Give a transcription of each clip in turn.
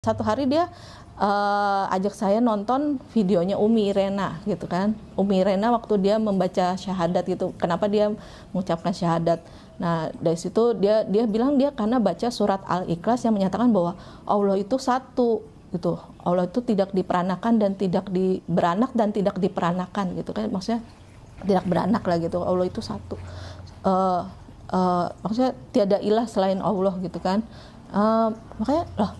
Satu hari dia ajak saya nonton videonya Umi Irena gitu kan. Umi Irena waktu dia membaca syahadat gitu. Kenapa dia mengucapkan syahadat? Nah, dari situ dia bilang dia karena baca surat Al-Ikhlas yang menyatakan bahwa Allah itu satu gitu. Allah itu tidak diperanakan dan tidak beranak dan tidak diperanakan gitu kan. Maksudnya tidak beranak lah gitu. Allah itu satu. Maksudnya tiada ilah selain Allah gitu kan. Makanya lah,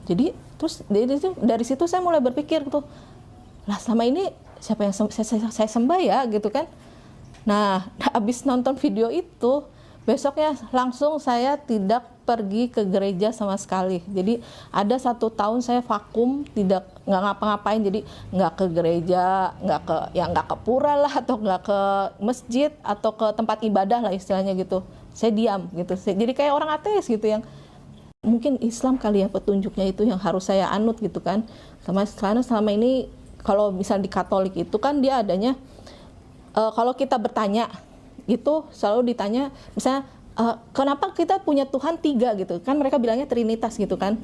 jadi terus dari situ saya mulai berpikir tuh, lah selama ini siapa yang saya sembah ya gitu kan. Nah, habis nonton video itu, besoknya langsung saya tidak pergi ke gereja sama sekali. Jadi ada 1 tahun saya vakum, nggak ngapa-ngapain. Jadi nggak ke gereja, nggak ke pura lah, atau nggak ke masjid atau ke tempat ibadah lah istilahnya gitu. Saya diam gitu. Jadi kayak orang ateis gitu yang mungkin Islam kali ya petunjuknya itu yang harus saya anut gitu kan. Karena selama ini kalau misal di Katolik itu kan dia adanya kalau kita bertanya itu selalu ditanya misalnya kenapa kita punya Tuhan 3 gitu kan, mereka bilangnya Trinitas gitu kan.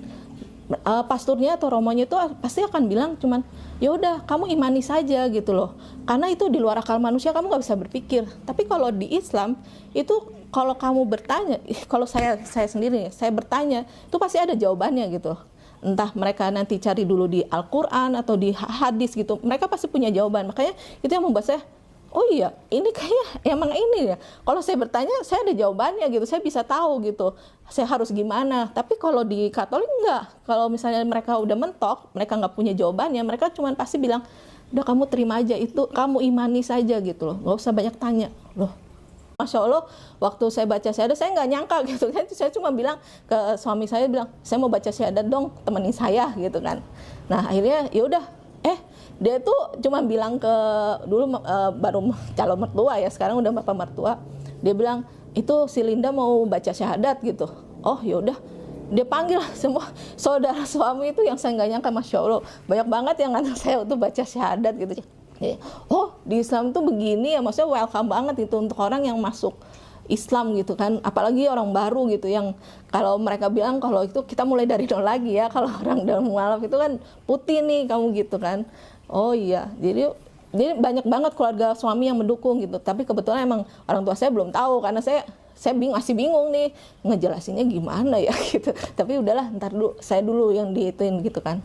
Pasturnya atau romonya itu pasti akan bilang cuman ya udah kamu imani saja gitu loh, karena itu di luar akal manusia, kamu nggak bisa berpikir. Tapi kalau di Islam itu kalau kamu bertanya, kalau saya sendiri saya bertanya itu pasti ada jawabannya gitu. Entah mereka nanti cari dulu di Al-Quran atau di hadis gitu, mereka pasti punya jawaban. Makanya itu yang membuat saya, oh iya, ini kayaknya emang ini ya. Kalau saya bertanya, saya ada jawabannya gitu. Saya bisa tahu gitu, saya harus gimana. Tapi kalau di Katolik enggak. Kalau misalnya mereka udah mentok, mereka nggak punya jawabannya, mereka cuma pasti bilang, udah kamu terima aja itu, kamu imani saja gitu loh. Nggak usah banyak tanya loh. Masya Allah, waktu saya baca syahadat, saya nggak nyangka gitu kan. Saya cuma bilang ke suami saya, bilang, saya mau baca syahadat dong, temenin saya gitu kan. Nah akhirnya ya udah, dia tuh cuma bilang ke dulu baru calon mertua ya, sekarang udah bapak mertua. Dia bilang itu si Linda mau baca syahadat gitu. Oh yaudah, dia panggil semua saudara suami itu yang saya nggak nyangka, Masya Allah banyak banget yang ngajak saya untuk baca syahadat gitu. Oh di Islam tuh begini ya, maksudnya welcome banget itu untuk orang yang masuk Islam gitu kan, apalagi orang baru gitu yang kalau mereka bilang kalau itu kita mulai dari nol lagi ya, kalau orang dalam mualaf itu kan putih nih kamu gitu kan. Oh iya, jadi banyak banget keluarga suami yang mendukung gitu. Tapi kebetulan emang orang tua saya belum tahu karena saya masih bingung nih ngejelasinnya gimana ya gitu. Tapi udahlah, ntar dulu saya dulu yang diituin gitu kan.